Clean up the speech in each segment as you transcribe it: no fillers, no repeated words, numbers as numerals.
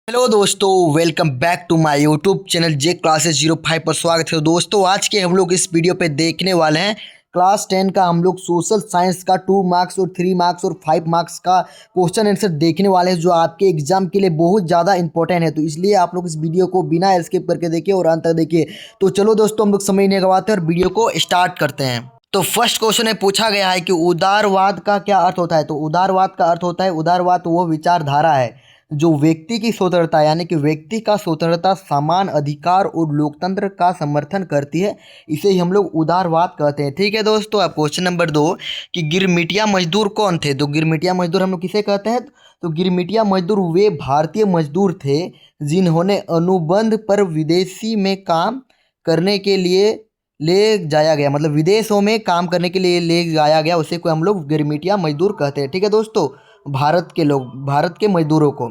Hello दोस्तों, welcome back to my YouTube channel J classes 05 पर स्वागत है। दोस्तों आज के हम लोग इस वीडियो पे देखने वाले हैं क्लास 10 का हम लोग सोशल साइंस का 2 मार्क्स और 3 मार्क्स और 5 मार्क्स का क्वेश्चन आंसर देखने वाले हैं जो आपके एग्जाम के लिए बहुत ज़्यादा इंपॉर्टेंट है। तो इसलिए आप लोग इस वीडियो को बिना स्किप करके देखिए और अंत तक देखिए। तो चलो दोस्तों हम लोग समय नहीं गवाते और वीडियो को स्टार्ट करते हैं। तो फर्स्ट क्वेश्चन में पूछा गया है कि उदारवाद का क्या अर्थ होता है। तो उदारवाद का अर्थ होता है, उदारवाद वो विचारधारा है जो व्यक्ति की स्वतंत्रता यानी कि व्यक्ति का स्वतंत्रता, समान अधिकार और लोकतंत्र का समर्थन करती है। इसे ही हम लोग उदारवाद कहते हैं। ठीक है दोस्तों। अब क्वेश्चन नंबर 2 कि गिरमिटिया मजदूर कौन थे। तो गिरमिटिया मजदूर हम लोग किसे कहते हैं। तो गिरमिटिया मजदूर वे भारतीय मजदूर थे जिन्होंने अनुबंध पर विदेशी में काम करने के लिए ले जाया गया, मतलब विदेशों में काम करने के लिए ले जाया गया, उसे को हम लोग गिरमिटिया मजदूर कहते हैं। ठीक है दोस्तों, भारत के लोग, भारत के मजदूरों को।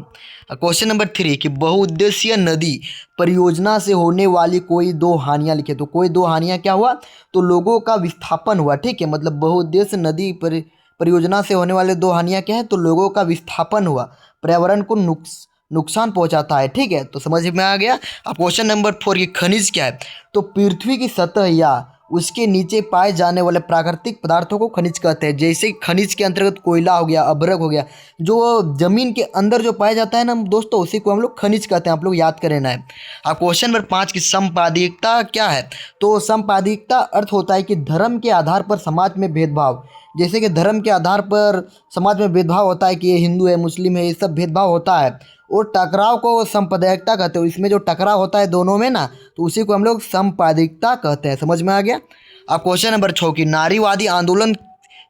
क्वेश्चन नंबर 3 कि बहुउद्देशीय नदी परियोजना से होने वाली कोई दो हानियां लिखे। तो कोई दो हानियां क्या हुआ, तो लोगों का विस्थापन हुआ। ठीक है, मतलब बहुउद्देशीय नदी परियोजना से होने वाले दो हानियां क्या है, तो लोगों का विस्थापन हुआ, पर्यावरण को नुकसान पहुंचाता है। ठीक है, तो समझ में आ गया। अब क्वेश्चन नंबर 4 की खनिज क्या है। तो पृथ्वी की सतह या उसके नीचे पाए जाने वाले प्राकृतिक पदार्थों को खनिज कहते हैं। जैसे खनिज के अंतर्गत कोयला हो गया, अभ्रक हो गया, जो जमीन के अंदर जो पाया जाता है ना दोस्तों, उसी को हम लोग खनिज कहते हैं। आप लोग याद करें ना। अब क्वेश्चन नंबर 5 की संपादिकता क्या है। तो संपादिकता अर्थ होता है कि धर्म के आधार पर समाज में भेदभाव। जैसे कि धर्म के आधार पर समाज में भेदभाव होता है कि ये हिंदू है, मुस्लिम है, ये सब भेदभाव होता है। और टकराव को संपादकता कहते हैं। इसमें जो टकराव होता है दोनों में ना, तो उसी को हम लोग संपादिकता कहते हैं। समझ में आ गया। अब क्वेश्चन नंबर 6 की नारीवादी आंदोलन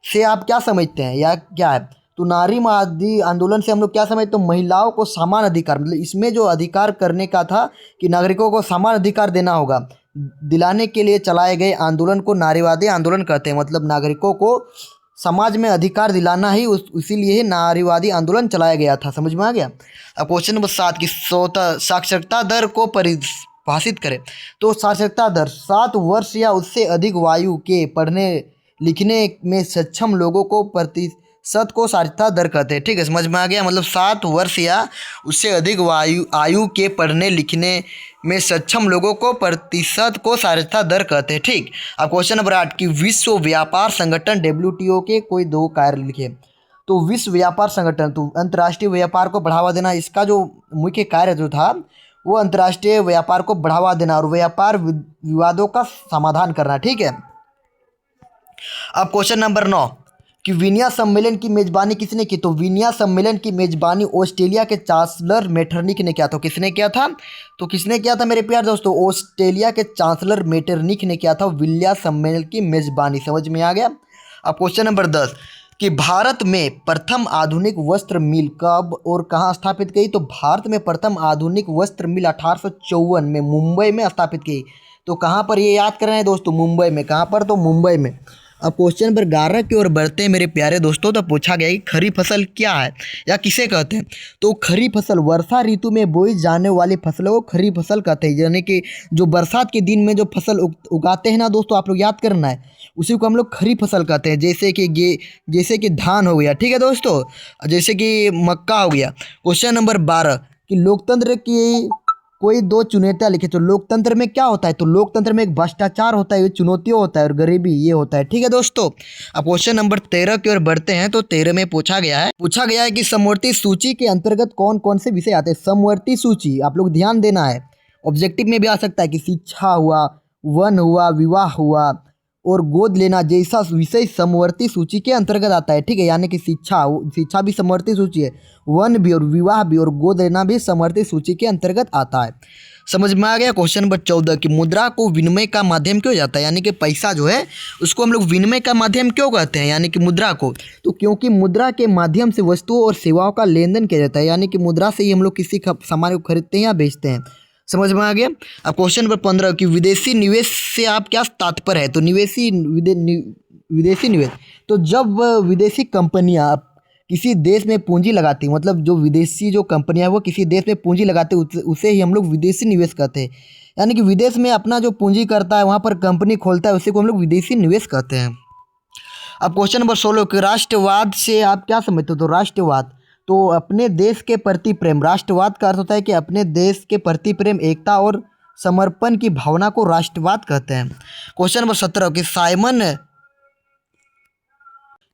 से आप क्या समझते हैं या क्या है। तो नारीवादी आंदोलन से हम लोग क्या समझते हैं, तो महिलाओं को समान अधिकार, मतलब इसमें जो अधिकार करने का था कि नागरिकों को समान अधिकार देना होगा, दिलाने के लिए चलाए गए आंदोलन को नारीवादी आंदोलन कहते हैं। मतलब नागरिकों को समाज में अधिकार दिलाना ही इसीलिए ही नारीवादी आंदोलन चलाया गया था। समझ में आ गया। अब क्वेश्चन नंबर 7 की साक्षरता दर को परिभाषित करें। तो साक्षरता दर 7 वर्ष या उससे अधिक वायु के पढ़ने लिखने में सक्षम लोगों को प्रतिशत को साक्षरता दर कहते हैं। ठीक है, समझ में आ गया। मतलब 7 वर्ष या उससे अधिक आयु के पढ़ने लिखने में सक्षम लोगों को प्रतिशत को साक्षरता दर कहते हैं। ठीक। अब क्वेश्चन नंबर 8 की विश्व व्यापार संगठन WTO के कोई दो कार्य लिखे। तो विश्व व्यापार संगठन, तो अंतर्राष्ट्रीय व्यापार को बढ़ावा देना, इसका जो मुख्य कार्य जो था वो अंतर्राष्ट्रीय व्यापार को बढ़ावा देना और व्यापार विवादों का समाधान करना। ठीक है। अब क्वेश्चन नंबर 9 कि विनिया सम्मेलन की मेजबानी किसने की। तो विनिया सम्मेलन की मेजबानी ऑस्ट्रेलिया के चांसलर मेटरनिक ने किया। तो किसने किया था, तो किसने किया था मेरे प्यार दोस्तों, ऑस्ट्रेलिया के चांसलर मेटरनिक ने किया था विनिया सम्मेलन की मेजबानी। समझ में आ गया। अब क्वेश्चन नंबर 10 कि भारत में प्रथम आधुनिक वस्त्र मिल कब और कहाँ स्थापित की। तो भारत में प्रथम आधुनिक वस्त्र मिल 1854 में मुंबई में स्थापित की। तो कहाँ पर, ये याद करना है दोस्तों, मुंबई में। कहाँ पर, तो मुंबई में। अब क्वेश्चन नंबर 11 की ओर बढ़ते हैं मेरे प्यारे दोस्तों। तो पूछा गया कि खरीफ फसल क्या है या किसे कहते हैं। तो खरीफ फसल वर्षा ऋतु में बोई जाने वाली फसलों को खरीफ फसल कहते हैं। यानी कि जो बरसात के दिन में जो फसल उगाते हैं ना दोस्तों, आप लोग याद करना है, उसी को हम लोग खरीफ फसल कहते हैं। जैसे कि धान हो गया, ठीक है दोस्तों, जैसे कि मक्का हो गया। क्वेश्चन नंबर 12 कि लोकतंत्र की कोई दो चुनौतियां लिखे। तो लोकतंत्र में क्या होता है, तो लोकतंत्र में एक भ्रष्टाचार होता है, चुनौतियां होता है, और गरीबी ये होता है। ठीक है दोस्तों। अब क्वेश्चन नंबर 13 की ओर बढ़ते हैं। तो 13 में पूछा गया है कि समवर्ती सूची के अंतर्गत कौन कौन से विषय आते हैं। समवर्ती सूची आप लोग ध्यान देना है, ऑब्जेक्टिव में भी आ सकता है कि शिक्षा हुआ, वन हुआ, विवाह हुआ और गोद लेना जैसा विषय समवर्ती सूची के अंतर्गत आता है। ठीक है, यानी कि शिक्षा भी समवर्ती सूची है, वन भी और विवाह भी और गोद लेना भी समवर्ती सूची के अंतर्गत आता है। समझ में आ गया। क्वेश्चन नंबर 14 कि मुद्रा को विनिमय का माध्यम क्यों जाता है, यानी कि पैसा जो है उसको हम लोग विनिमय का माध्यम क्यों कहते हैं, यानी कि मुद्रा को। तो क्योंकि मुद्रा के माध्यम से वस्तुओं और सेवाओं का लेन देन किया जाता है, यानी कि मुद्रा से ही हम लोग किसी सामान को खरीदते हैं या बेचते हैं। समझ में आ गया। अब क्वेश्चन नंबर 15 कि विदेशी निवेश से आप क्या तात्पर्य है। तो विदेशी निवेश, तो जब विदेशी कंपनियां किसी देश में पूंजी लगाती, मतलब जो विदेशी जो कंपनियां वो किसी देश में पूंजी लगाते, उसे ही हम लोग विदेशी निवेश कहते हैं। यानी कि विदेश में अपना जो पूंजी करता है, वहाँ पर कंपनी खोलता है, उसी को हम लोग विदेशी निवेश कहते हैं। अब क्वेश्चन नंबर 16 कि राष्ट्रवाद से आप क्या समझते हो। तो राष्ट्रवाद, तो अपने देश के प्रति प्रेम, राष्ट्रवाद का अर्थ होता है कि अपने देश के प्रति प्रेम, एकता और समर्पण की भावना को राष्ट्रवाद कहते हैं। क्वेश्चन नंबर 17 कि साइमन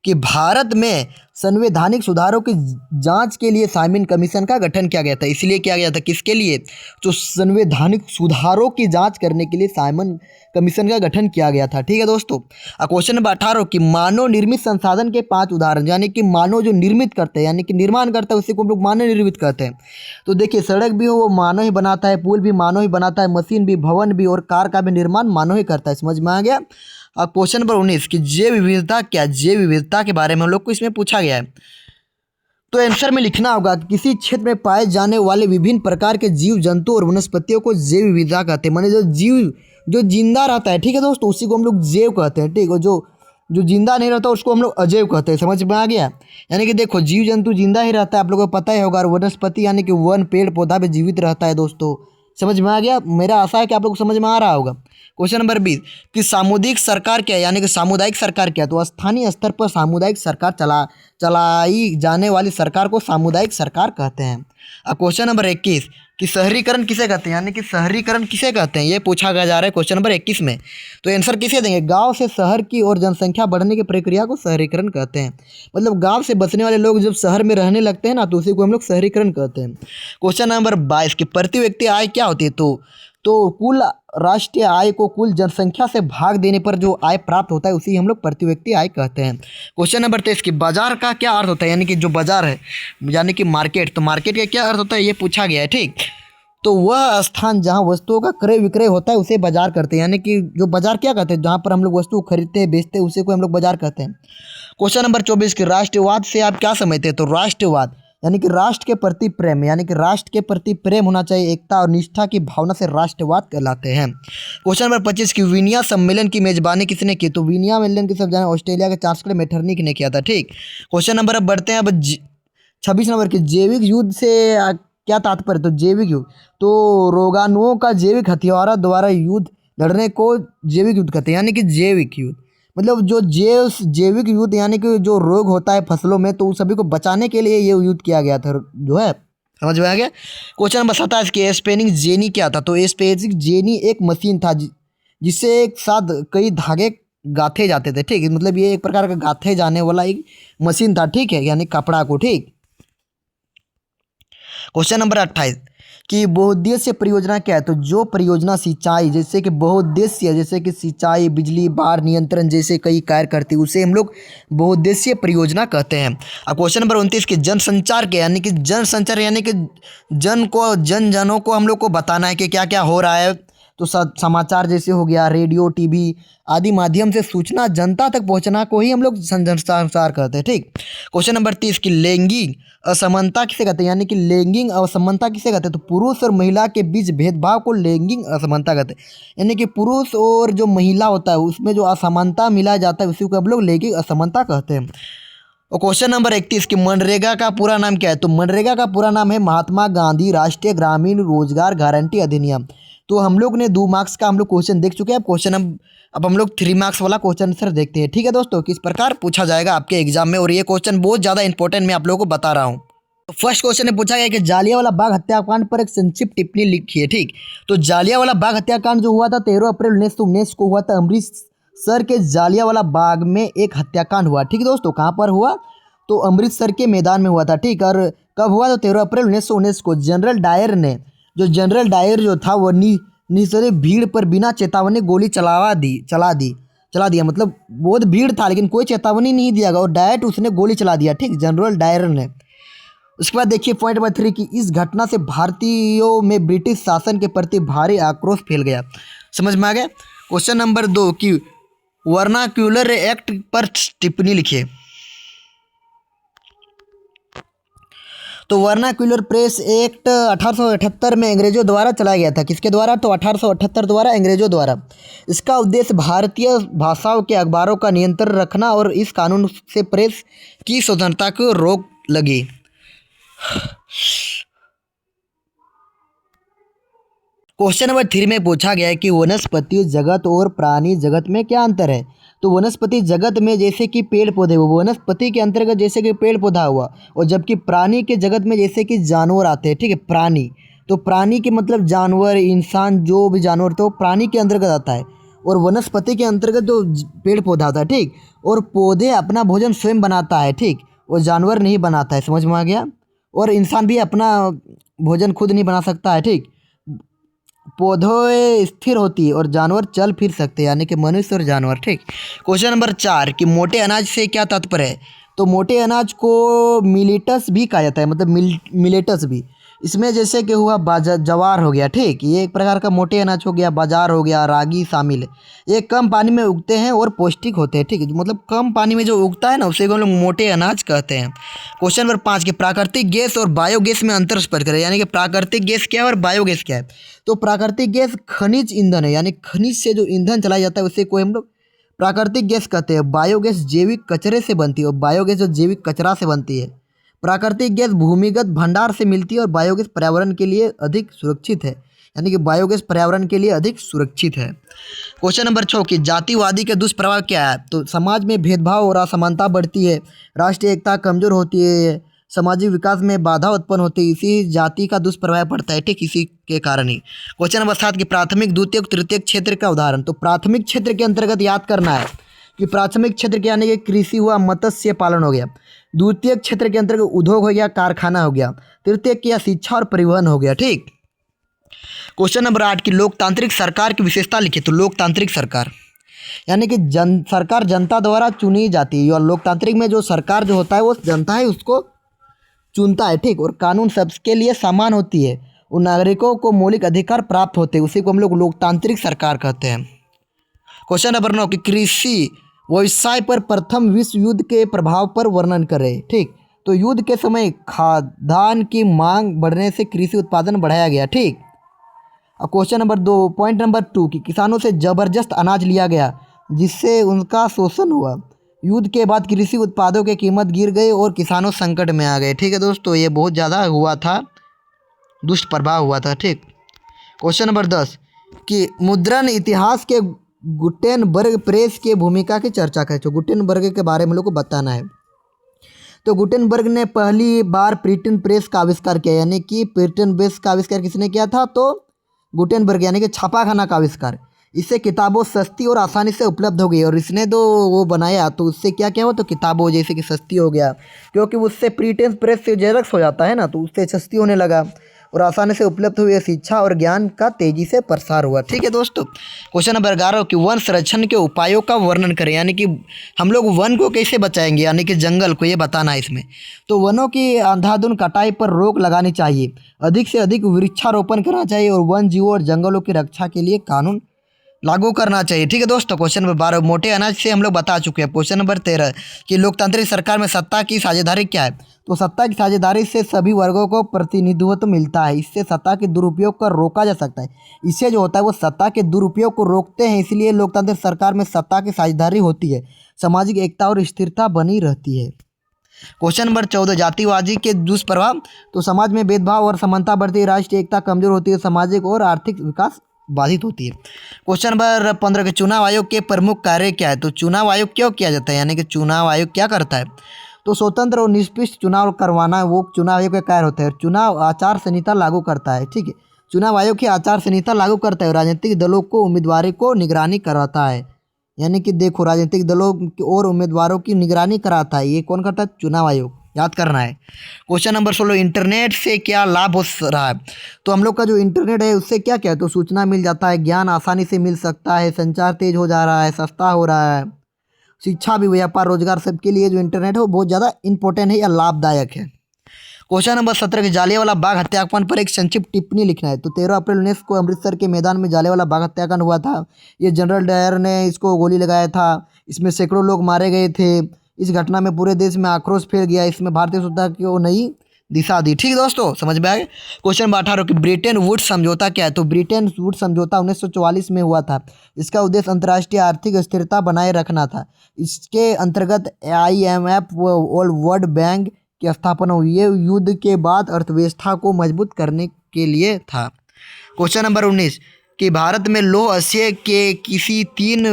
कि भारत में संवैधानिक सुधारों की जांच के लिए साइमन कमीशन का गठन किया गया था। इसलिए किया गया था किसके लिए? जो संवैधानिक सुधारों की जांच करने के लिए साइमन कमीशन का गठन किया गया था। ठीक है दोस्तों। क्वेश्चन नंबर 18 कि मानव निर्मित संसाधन के 5 उदाहरण, यानी कि मानव जो निर्मित करते हैं यानी कि निर्माण करता है उसी को हम लोग मानव निर्मित कहते हैं। तो देखिए, सड़क भी हो वो मानव ही बनाता है, पुल भी मानव ही बनाता है, मशीन भी, भवन भी और कार का भी निर्माण मानव ही करता है। समझ में आ गया। अब क्वेश्चन नंबर 19 कि जैव विविधता क्या? जैव विविधता के बारे में हम लोग को इसमें पूछा गया है। तो आंसर में लिखना होगा कि किसी क्षेत्र में पाए जाने वाले विभिन्न प्रकार के जीव जंतु और वनस्पतियों को जैव विविधता कहते हैं। माने जो जीव जो जिंदा रहता है, ठीक है दोस्तों, उसी को हम लोग जैव कहते हैं। ठीक है, जो जो जिंदा नहीं रहता उसको हम लोग अजैव कहते हैं। समझ में आ गया। यानी कि देखो, जीव जंतु जिंदा ही रहता है, आप लोगों को पता ही होगा, और वनस्पति यानी कि वन, पेड़ पौधा भी जीवित रहता है दोस्तों। समझ में आ गया। मेरा आशा है कि आप लोग को समझ में आ रहा होगा। क्वेश्चन नंबर 20 कि सामुदायिक सरकार क्या है? यानी कि सामुदायिक सरकार क्या है? तो स्थानीय स्तर पर सामुदायिक सरकार चलाई जाने वाली सरकार को सामुदायिक सरकार कहते हैं। अब क्वेश्चन नंबर 21 कि शहरीकरण किसे कहते हैं? यानी कि शहरीकरण किसे कहते हैं, ये पूछा गया जा रहा है क्वेश्चन नंबर 21 में। तो आंसर किसे देंगे? गांव से शहर की ओर जनसंख्या बढ़ने की प्रक्रिया को शहरीकरण कहते हैं। मतलब गांव से बसने वाले लोग जब शहर में रहने लगते हैं ना, तो उसी को हम लोग शहरीकरण कहते हैं। क्वेश्चन नंबर 22 कि प्रति व्यक्ति आय क्या होती है? तो कुल राष्ट्रीय आय को कुल जनसंख्या से भाग देने पर जो आय प्राप्त होता है उसी हम लोग प्रति व्यक्ति आय कहते हैं। क्वेश्चन नंबर 23 कि बाजार का क्या अर्थ होता है? यानी कि जो बाजार है यानी कि मार्केट, तो मार्केट का क्या अर्थ होता है ये पूछा गया है। ठीक, तो वह स्थान जहां वस्तुओं का क्रय विक्रय होता है उसे बाजार करते हैं। यानी कि जो बाजार क्या कहते हैं? जहां पर हम लोग वस्तु खरीदते हैं, बेचते हैं, उसे को हम लोग बाजार कहते हैं। क्वेश्चन नंबर 24 कि राष्ट्रवाद से आप क्या समझते हैं? तो राष्ट्रवाद यानी कि राष्ट्र के प्रति प्रेम, यानी कि राष्ट्र के प्रति प्रेम होना चाहिए, एकता और निष्ठा की भावना से राष्ट्रवाद कहलाते हैं। क्वेश्चन नंबर 25 कि विनिया सम्मेलन की मेजबानी किसने की? तो विनिया सम्मेलन की सब जाने ऑस्ट्रेलिया के चांसलर मेटरनिक ने किया था। ठीक, क्वेश्चन नंबर अब बढ़ते हैं अब 26 नंबर की जैविक युद्ध से क्या तात्पर्य? तो जैविक युद्ध तो रोगाणुओं का जैविक हथियारों द्वारा युद्ध लड़ने को जैविक युद्ध कहते हैं। यानी कि जैविक युद्ध मतलब जो जैविक युद्ध यानी कि जो रोग होता है फसलों में, तो उस सभी को बचाने के लिए ये युद्ध किया गया था जो है। समझ में आ गया। क्वेश्चन नंबर 27 की स्पेनिंग जेनी क्या था? तो स्पेनिंग जेनी एक मशीन था जिससे एक साथ कई धागे गाथे जाते थे। ठीक, मतलब ये एक प्रकार का गाथे जाने वाला एक मशीन था। ठीक है, यानी कपड़ा को। ठीक, क्वेश्चन नंबर 28 कि बहुउद्देश्य परियोजना क्या है? तो जो परियोजना सिंचाई जैसे कि बहुउद्देश्य जैसे कि सिंचाई, बिजली, बाढ़ नियंत्रण जैसे कई कार्य करती है उसे हम लोग बहुउद्देश्य परियोजना कहते हैं। अब क्वेश्चन नंबर 29 कि जनसंचार क्या? यानी कि जनसंचार यानी कि जनों को हम लोग को बताना है कि क्या क्या हो रहा है। तो समाचार जैसे हो गया, रेडियो, टीवी आदि माध्यम से सूचना जनता तक पहुंचना को ही हम लोग संचार कहते हैं। ठीक, क्वेश्चन नंबर 30 की लैंगिक असमानता किसे कहते हैं? यानी कि लैंगिक असमानता किसे कहते हैं? तो पुरुष और महिला के बीच भेदभाव को लैंगिक असमानता कहते हैं। यानी कि पुरुष और जो महिला होता है उसमें जो असमानता मिला जाता है उसी को हम लोग लैंगिक असमानता कहते हैं। और क्वेश्चन नंबर 31 कि मनरेगा का पूरा नाम क्या है? तो मनरेगा का पूरा नाम है महात्मा गांधी राष्ट्रीय ग्रामीण रोजगार गारंटी अधिनियम। तो हम लोग ने 2 मार्क्स का हम लोग क्वेश्चन देख चुके हैं। क्वेश्चन अब हम लोग 3 मार्क्स वाला क्वेश्चन आंसर देखते हैं। ठीक है दोस्तों, किस प्रकार पूछा जाएगा आपके एग्जाम में, और ये क्वेश्चन बहुत ज़्यादा इंपॉर्टेंट मैं आप लोगों को बता रहा हूँ। तो फर्स्ट क्वेश्चन में पूछा गया कि जालियांवाला बाग हत्याकांड पर एक संक्षिप्त टिप्पणी लिखिए। ठीक, तो जालियांवाला बाग हत्याकांड जो हुआ था 13 अप्रैल 1919 को हुआ था। अमृतसर के जालियांवाला बाग में एक हत्याकांड हुआ। ठीक है दोस्तों, कहाँ पर हुआ? तो अमृतसर के मैदान में हुआ था। ठीक, और कब हुआ? तो 13 अप्रैल 1919 को जनरल डायर जो था वो निसरे भीड़ पर बिना चेतावनी गोली चला दिया। मतलब बहुत भीड़ था लेकिन कोई चेतावनी नहीं दिया गया और डायरेक्ट उसने गोली चला दिया। ठीक, जनरल डायर ने। उसके बाद देखिए पॉइंट नंबर 3 की इस घटना से भारतीयों में ब्रिटिश शासन के प्रति भारी आक्रोश फैल गया। समझ में आ गया। क्वेश्चन नंबर 2 की वर्नाक्यूलर एक्ट पर टिप्पणी लिखिए। तो वर्नाक्यूलर प्रेस एक्ट 1878 में अंग्रेजों द्वारा चलाया गया था। किसके द्वारा? तो 1878 द्वारा अंग्रेजों द्वारा। इसका उद्देश्य भारतीय भाषाओं के अखबारों का नियंत्रण रखना और इस कानून से प्रेस की स्वतंत्रता को रोक लगी। क्वेश्चन नंबर 3 में पूछा गया है कि वनस्पति जगत और प्राणी जगत में क्या अंतर है। तो वनस्पति जगत में जैसे कि पेड़ पौधे हुए, वनस्पति के अंतर्गत जैसे कि पेड़ पौधा हुआ, और जबकि प्राणी के जगत में जैसे कि जानवर आते हैं। ठीक है, प्राणी, तो प्राणी के मतलब जानवर, इंसान, जो भी जानवर तो प्राणी के अंतर्गत आता है। और वनस्पति के अंतर्गत जो पेड़ पौधा आता है, ठीक, और पौधे अपना भोजन स्वयं बनाता है, ठीक, और जानवर नहीं बनाता है। समझ में आ गया। और इंसान भी अपना भोजन खुद नहीं बना सकता है, ठीक। पौधे स्थिर होती है और जानवर चल फिर सकते हैं, यानी कि मनुष्य और जानवर। ठीक। क्वेश्चन नंबर 4 कि मोटे अनाज से क्या तात्पर्य है। तो मोटे अनाज को मिलेटस भी कहा जाता है, मतलब मिलेटस भी। इसमें जैसे कि हुआ जवार हो गया, ठीक, ये एक प्रकार का मोटे अनाज हो गया। बाजार हो गया, रागी शामिल है। ये कम पानी में उगते हैं और पौष्टिक होते हैं, ठीक है, मतलब कम पानी में जो उगता है ना उसे हम लोग मोटे अनाज कहते हैं। क्वेश्चन नंबर 5 कि प्राकृतिक गैस और बायोगैस में अंतर स्पष्ट करें, यानी कि प्राकृतिक गैस क्या है और बायोगैस क्या है। तो प्राकृतिक गैस खनिज ईंधन है, यानी खनिज से जो ईंधन चलाया जाता है उसे कोई हम लोग प्राकृतिक गैस कहते हैं। बायोगैस जैविक कचरे से बनती है और बायोगैस जो जैविक कचरा से बनती है। प्राकृतिक गैस भूमिगत भंडार से मिलती है और बायोगैस पर्यावरण के लिए अधिक सुरक्षित है, यानी कि बायोगैस पर्यावरण के लिए अधिक सुरक्षित है। क्वेश्चन नंबर 6 कि जातिवादी के दुष्प्रभाव क्या है। तो समाज में भेदभाव और असमानता बढ़ती है, राष्ट्रीय एकता कमजोर होती है, सामाजिक विकास में बाधा उत्पन्न होती है। इसी जाति का दुष्प्रभाव पड़ता है, ठीक, इसी के कारण ही। क्वेश्चन नंबर 7 कि प्राथमिक द्वितीयक तृतीयक क्षेत्र का उदाहरण। तो प्राथमिक क्षेत्र के अंतर्गत याद करना है कि प्राथमिक क्षेत्र के यानी कि कृषि हुआ, मत्स्य पालन हो गया। द्वितीयक क्षेत्र के अंतर्गत उद्योग हो गया, कारखाना हो गया। तृतीयक किया शिक्षा और परिवहन हो गया, ठीक। क्वेश्चन नंबर 8 की लोकतांत्रिक सरकार की विशेषता लिखिए। तो लोकतांत्रिक सरकार यानी कि सरकार जनता द्वारा चुनी जाती है, और लोकतांत्रिक में जो सरकार जो होता है वो जनता है उसको चुनता है, ठीक। और कानून सबके लिए समान होती है, उन नागरिकों को मौलिक अधिकार प्राप्त होते हैं, उसी को हम लोग लोकतांत्रिक सरकार कहते हैं। क्वेश्चन नंबर 9 कि कृषि व्यवसाय पर प्रथम विश्व युद्ध के प्रभाव पर वर्णन करें, ठीक। तो युद्ध के समय खाद्यान्न की मांग बढ़ने से कृषि उत्पादन बढ़ाया गया, ठीक। अब क्वेश्चन नंबर 2 पॉइंट नंबर 2 कि किसानों से जबरदस्त अनाज लिया गया जिससे उनका शोषण हुआ। युद्ध के बाद कृषि उत्पादों की कीमत गिर गई और किसानों संकट में आ गए, ठीक है दोस्तों, ये बहुत ज़्यादा हुआ था, दुष्प्रभाव हुआ था, ठीक। क्वेश्चन नंबर 10 कि मुद्रण इतिहास के गुटेनबर्ग प्रेस की भूमिका की चर्चा करें। तो गुटेनबर्ग के बारे में हम लोग को बताना है। तो गुटेनबर्ग ने पहली बार प्रिंटिंग प्रेस का आविष्कार किया, यानी कि प्रिंटिंग प्रेस का आविष्कार किसने किया था। तो गुटेनबर्ग, यानी कि छापाखाना का आविष्कार। इससे किताबों सस्ती और आसानी से उपलब्ध हो गई, और इसने तो वो बनाया तो उससे क्या क्या हुआ, तो किताबों जैसे कि सस्ती हो गया, क्योंकि उससे प्रिंटिंग प्रेस से जेरक्स हो जाता है ना, तो उससे सस्ती होने लगा और आसानी से उपलब्ध हुई। शिक्षा और ज्ञान का तेजी से प्रसार हुआ, ठीक है दोस्तों। क्वेश्चन नंबर 11 कि वन संरक्षण के उपायों का वर्णन करें, यानी कि हम लोग वन को कैसे बचाएंगे, यानी कि जंगल को, ये बताना है इसमें। तो वनों की अंधाधुंध कटाई पर रोक लगानी चाहिए, अधिक से अधिक वृक्षारोपण करना चाहिए, और वन जीवों और जंगलों की रक्षा के लिए कानून लागू करना चाहिए, ठीक है दोस्तों। क्वेश्चन नंबर 12 मोटे अनाज से हम लोग बता चुके हैं। क्वेश्चन नंबर 13 कि लोकतांत्रिक सरकार में सत्ता की साझेदारी क्या है। तो सत्ता की साझेदारी से सभी वर्गों को प्रतिनिधित्व मिलता है, इससे सत्ता के दुरुपयोग को रोका जा सकता है। इससे जो होता है वो सत्ता के दुरुपयोग को रोकते हैं, इसलिए लोकतांत्रिक सरकार में सत्ता की साझेदारी होती है, सामाजिक एकता और स्थिरता बनी रहती है। क्वेश्चन नंबर 14 जातिवादी के दुष्प्रभाव। तो समाज में भेदभाव और समानता बढ़ती है, राष्ट्रीय एकता कमजोर होती है, सामाजिक और आर्थिक विकास बाधित होती है। क्वेश्चन नंबर 15 के चुनाव आयोग के प्रमुख कार्य क्या है। तो चुनाव आयोग क्यों किया जाता है, यानी कि चुनाव आयोग क्या करता है। तो स्वतंत्र और निष्पक्ष चुनाव करवाना वो चुनाव आयोग का कार्य होता है। चुनाव आचार संहिता लागू करता है, ठीक है। चुनाव आयोग की आचार संहिता लागू करता है, राजनीतिक दलों को उम्मीदवारों को निगरानी कराता है, यानी कि देखो राजनीतिक दलों और उम्मीदवारों की निगरानी कराता है, ये कौन करता है, चुनाव आयोग, याद करना है। क्वेश्चन नंबर 16 इंटरनेट से क्या लाभ हो रहा है। तो हम लोग का जो इंटरनेट है उससे क्या क्या है, तो सूचना मिल जाता है, ज्ञान आसानी से मिल सकता है, संचार तेज हो जा रहा है, सस्ता हो रहा है, शिक्षा भी, व्यापार रोजगार सबके लिए जो इंटरनेट है वो बहुत ज़्यादा इंपॉर्टेंट है या लाभदायक है। क्वेश्चन नंबर 17 कि जालियांवाला बाग हत्याकांड पर एक संक्षिप्त टिप्पणी लिखना है। तो 13 अप्रैल 19 को अमृतसर के मैदान में जालियांवाला बाग हत्याकांड हुआ था। ये जनरल डायर ने इसको गोली लगाया था, इसमें सैकड़ों लोग मारे गए थे। इस घटना में पूरे देश में आक्रोश फैल गया, इसमें भारतीय सुरक्षा को नई दिशा दी, ठीक है दोस्तों, समझ में आ गया। क्वेश्चन नंबर 18 कि ब्रिटेन वुड्स समझौता क्या है। तो ब्रिटेन वुड्स समझौता 1944 में हुआ था। इसका उद्देश्य अंतर्राष्ट्रीय आर्थिक स्थिरता बनाए रखना था। इसके अंतर्गत IMF और वर्ल्ड बैंक की स्थापना हुई। ये युद्ध के बाद अर्थव्यवस्था को मजबूत करने के लिए था। क्वेश्चन नंबर 19 कि भारत में लौह अयस्क के किसी 3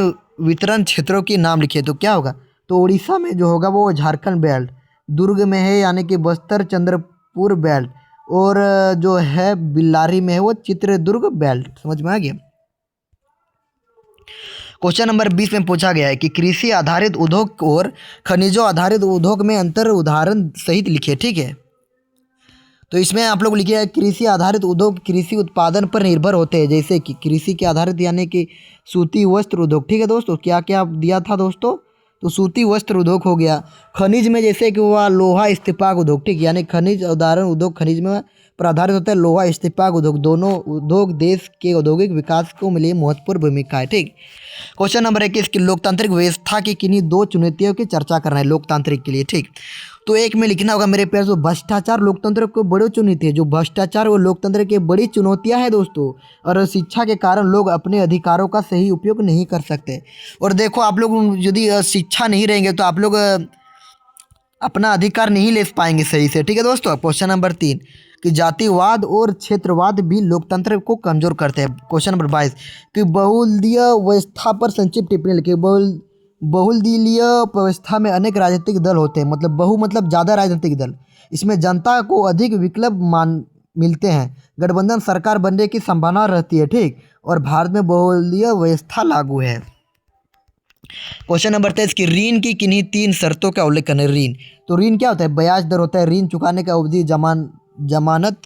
वितरण क्षेत्रों के नाम लिखिए। तो क्या होगा? तो उड़ीसा में जो होगा वो झारखंड बेल्ट, दुर्ग में है यानी कि बस्तर चंद्रपुर बेल्ट, और जो है बिल्लारी में है वो चित्रदुर्ग बेल्ट। समझ में आ गया? क्वेश्चन नंबर 20 में पूछा गया है कि कृषि आधारित उद्योग और खनिजों आधारित उद्योग में अंतर उदाहरण सहित लिखिए। ठीक है, तो इसमें आप लोग लिखिए कृषि आधारित उद्योग कृषि उत्पादन पर निर्भर होते हैं, जैसे कि कृषि के आधारित यानी कि सूती वस्त्र उद्योग। ठीक है दोस्तों, क्या क्या दिया था दोस्तों? तो सूती वस्त्र उद्योग हो गया। खनिज में जैसे कि हुआ लोहा इस्पात उद्योग। ठीक, यानी खनिज उदाहरण उद्योग खनिज में पर आधारित होता है लोहा इस्पात उद्योग। दोनों उद्योग देश के औद्योगिक विकास को मिली महत्वपूर्ण भूमिका है। ठीक, क्वेश्चन नंबर 21 की लोकतांत्रिक व्यवस्था की किन्हीं 2 चुनौतियों की चर्चा करना है लोकतांत्रिक के लिए। ठीक, तो एक में लिखना होगा मेरे प्यार, भ्रष्टाचार लोकतंत्र को बड़ी चुनौती है। जो भ्रष्टाचार वो लोकतंत्र की बड़ी चुनौतियां हैं दोस्तों, और शिक्षा के कारण लोग अपने अधिकारों का सही उपयोग नहीं कर सकते। और देखो आप लोग यदि शिक्षा नहीं रहेंगे तो आप लोग अपना अधिकार नहीं ले पाएंगे सही से। ठीक है दोस्तों, क्वेश्चन नंबर 3 कि जातिवाद और क्षेत्रवाद भी लोकतंत्र को कमजोर करते हैं। क्वेश्चन नंबर 22 कि बहुदलीय व्यवस्था पर संक्षिप्त टिप्पणी लिखिए। बहुदलीय व्यवस्था में अनेक राजनीतिक दल होते हैं, मतलब बहु मतलब ज़्यादा राजनीतिक दल। इसमें जनता को अधिक विकल्प मिलते हैं, गठबंधन सरकार बनने की संभावना रहती है। ठीक, और भारत में बहुदलीय व्यवस्था लागू है। क्वेश्चन नंबर 23 कि ऋण की किन्हीं 3 शर्तों का उल्लेख करें। ऋण, तो ऋण क्या होता है? ब्याज दर होता है, ऋण चुकाने का अवधि, जमानत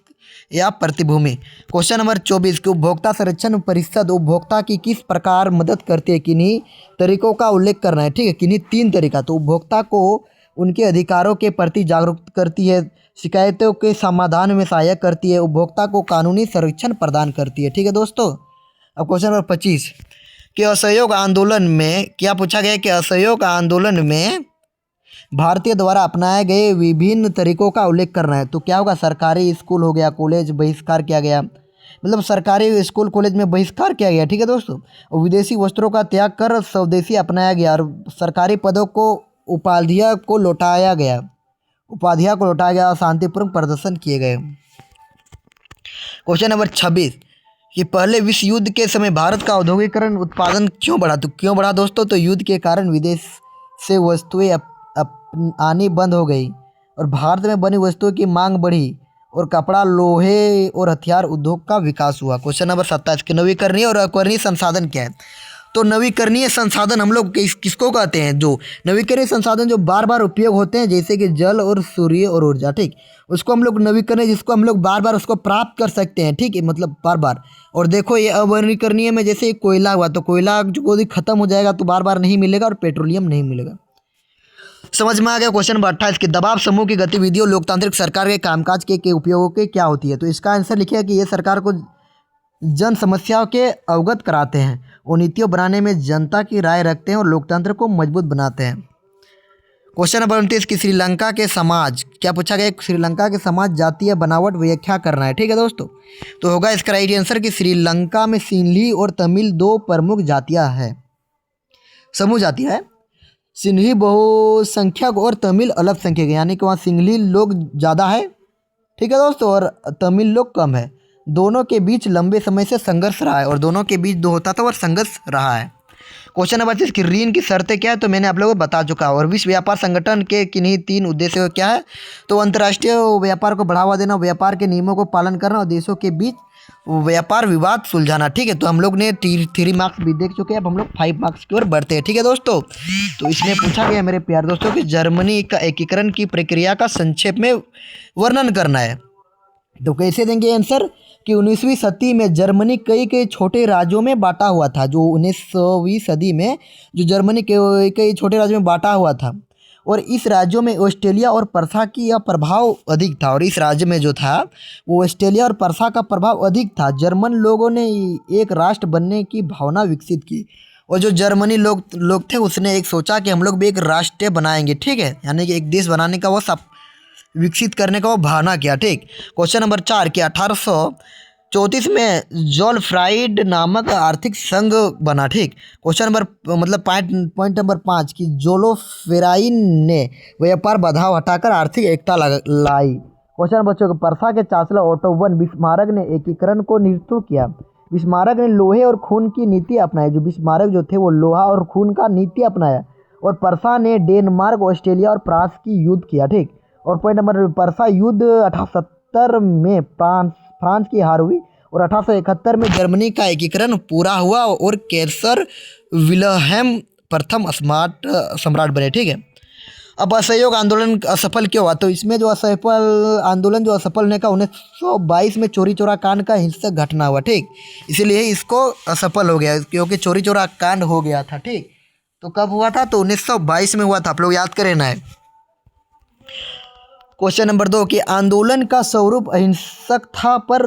या प्रतिभूमि। क्वेश्चन नंबर 24 कि उपभोक्ता संरक्षण परिषद उपभोक्ता की किस प्रकार मदद करती है? किन्हीं तरीकों का उल्लेख करना है। ठीक है, किन्हीं 3 तरीका। तो उपभोक्ता को उनके अधिकारों के प्रति जागरूक करती है, शिकायतों के समाधान में सहायक करती है, उपभोक्ता को कानूनी संरक्षण प्रदान करती है। ठीक है दोस्तों, अब क्वेश्चन नंबर 25 कि असहयोग आंदोलन में क्या पूछा गया कि असहयोग आंदोलन में भारतीय द्वारा अपनाए गए विभिन्न तरीकों का उल्लेख करना है। तो क्या होगा? सरकारी स्कूल हो गया, कॉलेज बहिष्कार किया गया, मतलब सरकारी स्कूल कॉलेज में बहिष्कार किया गया। ठीक है दोस्तों, और विदेशी वस्त्रों का त्याग कर स्वदेशी अपनाया गया, और सरकारी पदों को उपाधियां को लौटाया गया, शांतिपूर्ण प्रदर्शन किए गए। क्वेश्चन नंबर 26 कि पहले विश्व युद्ध के समय भारत का औद्योगिकरण उत्पादन क्यों बढ़ा? तो क्यों बढ़ा दोस्तों? तो युद्ध के कारण विदेश से वस्तुएं आनी बंद हो गई और भारत में बनी वस्तुओं की मांग बढ़ी, और कपड़ा, लोहे और हथियार उद्योग का विकास हुआ। क्वेश्चन नंबर 27 कि नवीकरणीय और अकरणीय संसाधन क्या है? तो नवीकरणीय संसाधन हम लोग किसको कहते हैं? जो नवीकरणीय संसाधन जो बार बार उपयोग होते हैं, जैसे कि जल और सूर्य और ऊर्जा। ठीक, उसको हम लोग नवीकरणीय, जिसको हम लोग बार बार उसको प्राप्त कर सकते हैं। ठीक है, मतलब बार बार। और देखो ये अनवीकरणीय में जैसे कोयला हुआ, तो कोयला जो खत्म हो जाएगा तो बार बार नहीं मिलेगा, और पेट्रोलियम नहीं मिलेगा। समझ में आ गया? क्वेश्चन नंबर 28 कि दबाव समूह की गतिविधियों लोकतांत्रिक सरकार के कामकाज के उपयोगों के क्या होती है? तो इसका आंसर लिखिए कि ये सरकार को जन समस्याओं के अवगत कराते हैं, और नीतियों बनाने में जनता की राय रखते हैं, और लोकतंत्र को मजबूत बनाते हैं। क्वेश्चन नंबर 29 कि श्रीलंका के समाज, क्या पूछा गया? श्रीलंका के समाज जातीय बनावट व्याख्या करना है। ठीक है दोस्तों, तो होगा इसका राइट आंसर कि श्रीलंका में सिंहली और तमिल 2 प्रमुख जातियां हैं, समूह जातियां है। सिंहली बहुसंख्यक और तमिल अल्पसंख्यक, यानी कि वहाँ सिंहली लोग ज़्यादा है। ठीक है दोस्तों, और तमिल लोग कम है। दोनों के बीच लंबे समय से संघर्ष रहा है, और दोनों के बीच जो होता था और संघर्ष रहा है। क्वेश्चन नंबर 30 कि ऋण की शर्तें क्या है? तो मैंने आप लोगों को बता चुका हूँ। और विश्व व्यापार संगठन के किन्हीं 3 उद्देश्य क्या है? तो अंतर्राष्ट्रीय व्यापार को बढ़ावा देना, व्यापार के नियमों को पालन करना, और देशों के बीच व्यापार विवाद सुलझाना। ठीक है, तो हम लोग ने 3 मार्क्स भी देख चुके हैं, अब हम लोग 5 मार्क्स की ओर बढ़ते हैं। ठीक है दोस्तों, तो इसमें पूछा गया मेरे प्यारे दोस्तों कि जर्मनी का एकीकरण की प्रक्रिया का संक्षेप में वर्णन करना है। तो कैसे देंगे आंसर कि 19वीं सदी में जर्मनी कई छोटे राज्यों में बांटा हुआ था। जो 19वीं सदी में जो जर्मनी के कई छोटे राज्यों में बांटा हुआ था, और इस राज्यों में ऑस्ट्रेलिया और पर्सा की यह प्रभाव अधिक था। और इस राज्य में जो था वो ऑस्ट्रेलिया और पर्सा का प्रभाव अधिक था। जर्मन लोगों ने एक राष्ट्र बनने की भावना विकसित की, और जो जर्मनी लोग थे उसने एक सोचा कि हम लोग भी एक राष्ट्र बनाएंगे। ठीक है, यानी कि एक देश बनाने का वो सब विकसित करने का वो भावना किया। ठीक, क्वेश्चन नंबर 4 कि 1834 में जोलफ्राइड नामक आर्थिक संघ बना। ठीक, क्वेश्चन नंबर पॉइंट नंबर 5 कि जोलोफेराइन ने व्यापार बाधाओं हटाकर आर्थिक एकता लाई। क्वेश्चन बच्चों को, परसा के चांसलर ओटो वन बिस्मार्क ने एकीकरण को नेतृत्व किया। बिस्मार्क ने लोहे और खून की नीति अपनाई। जो बिस्मार्क जो थे वो लोहा और खून का नीति अपनाया। और परसा ने डेनमार्क, ऑस्ट्रेलिया और फ्रांस की युद्ध किया। ठीक। और पॉइंट नंबर, परसा युद्ध 1870 में फ्रांस की हार हुई और 1871 में जर्मनी का एकीकरण पूरा हुआ और कैसर विल्हेम प्रथम सम्राट बने। ठीक है। अब असहयोग आंदोलन असफल क्यों हुआ? तो इसमें जो असफल आंदोलन जो असफल होने का 1922 में चोरी चोरा कांड का हिंसक घटना हुआ। ठीक। इसीलिए इसको असफल हो गया, क्योंकि चोरी चोरा कांड हो गया था। ठीक। तो कब हुआ था? तो 1922 में हुआ था। आप लोग याद करें ना। क्वेश्चन नंबर 2 कि आंदोलन का स्वरूप अहिंसक था पर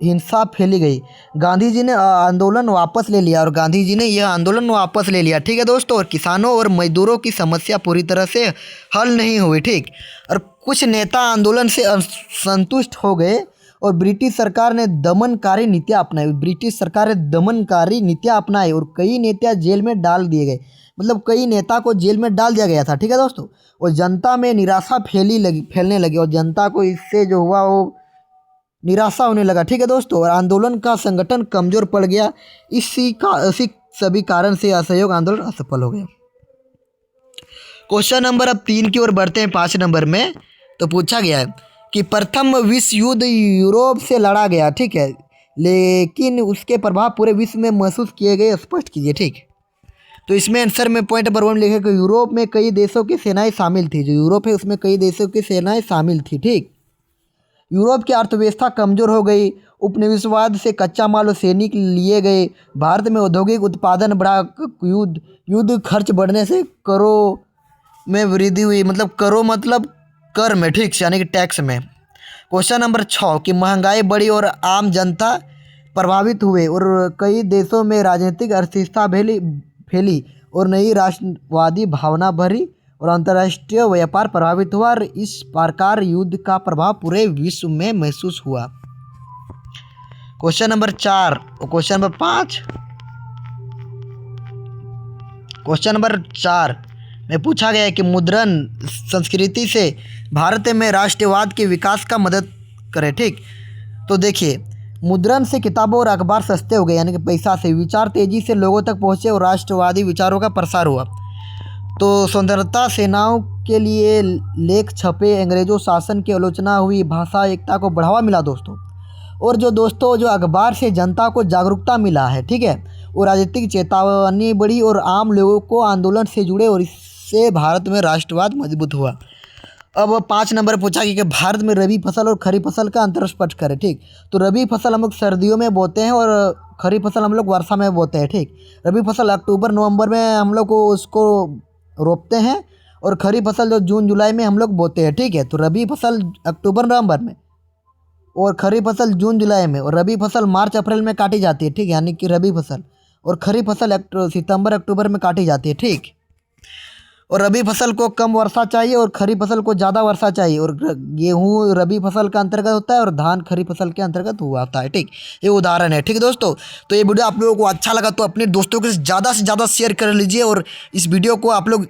हिंसा फैली गई। गांधी जी ने आंदोलन वापस ले लिया और गांधी जी ने यह आंदोलन वापस ले लिया। ठीक है दोस्तों। और किसानों और मजदूरों की समस्या पूरी तरह से हल नहीं हुई। ठीक। और कुछ नेता आंदोलन से असंतुष्ट हो गए और ब्रिटिश सरकार ने दमनकारी नीतियाँ अपनाई। ब्रिटिश सरकार ने दमनकारी नीतियाँ अपनाई और कई नेता जेल में डाल दिए गए। मतलब कई नेता को जेल में डाल दिया गया था। ठीक है दोस्तों। और जनता में निराशा फैलने लगी और जनता को इससे जो हुआ वो निराशा होने लगा। ठीक है दोस्तों। और आंदोलन का संगठन कमजोर पड़ गया। इसी सभी कारण से असहयोग आंदोलन असफल हो गया। क्वेश्चन नंबर अब 3 की ओर बढ़ते हैं। 5 नंबर में तो पूछा गया है कि प्रथम विश्व युद्ध यूरोप से लड़ा गया। ठीक है। लेकिन उसके प्रभाव पूरे विश्व में महसूस किए गए, स्पष्ट कीजिए। ठीक। तो इसमें आंसर में पॉइंट नंबर 1 लिखे कि यूरोप में कई देशों की सेनाएं शामिल थी। जो यूरोप है उसमें कई देशों की सेनाएं शामिल थी। ठीक। यूरोप की अर्थव्यवस्था कमजोर हो गई। उपनिवेशवाद से कच्चा माल और सैनिक लिए गए। भारत में औद्योगिक उत्पादन बढ़ा। युद्ध खर्च बढ़ने से करों में वृद्धि हुई। मतलब करों मतलब कर में। ठीक। यानी कि टैक्स में। क्वेश्चन नंबर 6 कि महंगाई बढ़ी और आम जनता प्रभावित हुए और कई देशों में राजनीतिक अस्थिरता फैली और नई राष्ट्रवादी भावना भरी और अंतर्राष्ट्रीय व्यापार प्रभावित हुआ और इस प्रकार युद्ध का प्रभाव पूरे विश्व में महसूस हुआ। क्वेश्चन नंबर 4 और क्वेश्चन नंबर 5। क्वेश्चन नंबर 4 में पूछा गया है कि मुद्रण संस्कृति से भारत में राष्ट्रवाद के विकास का मदद करे। ठीक। तो देखिए, मुद्रण से किताबों और अखबार सस्ते हो गए, यानी कि पैसा से विचार तेजी से लोगों तक पहुँचे और राष्ट्रवादी विचारों का प्रसार हुआ। तो स्वतंत्रता सेनाओं के लिए लेख छपे, अंग्रेजों शासन की आलोचना हुई, भाषा एकता को बढ़ावा मिला दोस्तों। और जो अखबार से जनता को जागरूकता मिला है। ठीक है। और राजनीतिक चेतावनी बढ़ी और आम लोगों को आंदोलन से जुड़े और इससे भारत में राष्ट्रवाद मजबूत हुआ। अब 5 नंबर पूछा कि भारत में रबी फसल और खरीफ फसल का अंतर स्पष्ट करें। ठीक। तो रबी फसल हम लोग सर्दियों में बोते हैं और खरीफ फसल हम लोग वर्षा में बोते हैं। ठीक। रबी फसल अक्टूबर नवंबर में हम लोग को उसको रोपते हैं और खरीफ फसल जो जून जुलाई में हम लोग बोते हैं। ठीक है। तो रबी फसल अक्टूबर नवंबर में और खरीफ फसल जून जुलाई में और रबी फसल मार्च अप्रैल में काटी जाती है। ठीक। यानी कि रबी फसल और खरीफ फसल सितंबर अक्टूबर में काटी जाती है। ठीक। और रबी फसल को कम वर्षा चाहिए और खरीफ फसल को ज़्यादा वर्षा चाहिए। और गेहूँ रबी फसल का अंतर्गत होता है और धान खरीफ फसल के अंतर्गत हुआ आता है। ठीक। ये उदाहरण है। ठीक है दोस्तों। तो ये वीडियो आप लोगों को अच्छा लगा तो अपने दोस्तों के ज़्यादा से ज़्यादा शेयर कर लीजिए और इस वीडियो को आप लोग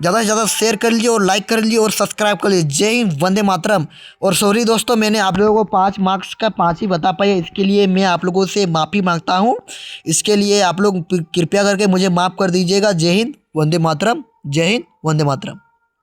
ज़्यादा से ज़्यादा शेयर कर लीजिए और लाइक कर लीजिए और सब्सक्राइब कर लीजिए। जय हिंद, वंदे मातरम। और सॉरी दोस्तों, मैंने आप लोगों को 5 मार्क्स का 5 ही बता पाया, इसके लिए मैं आप लोगों से माफ़ी मांगता हूँ। इसके लिए आप लोग कृपया करके मुझे माफ़ कर दीजिएगा। जय हिंद, वंदे मातरम। जय हिंद, वंदे मातरम।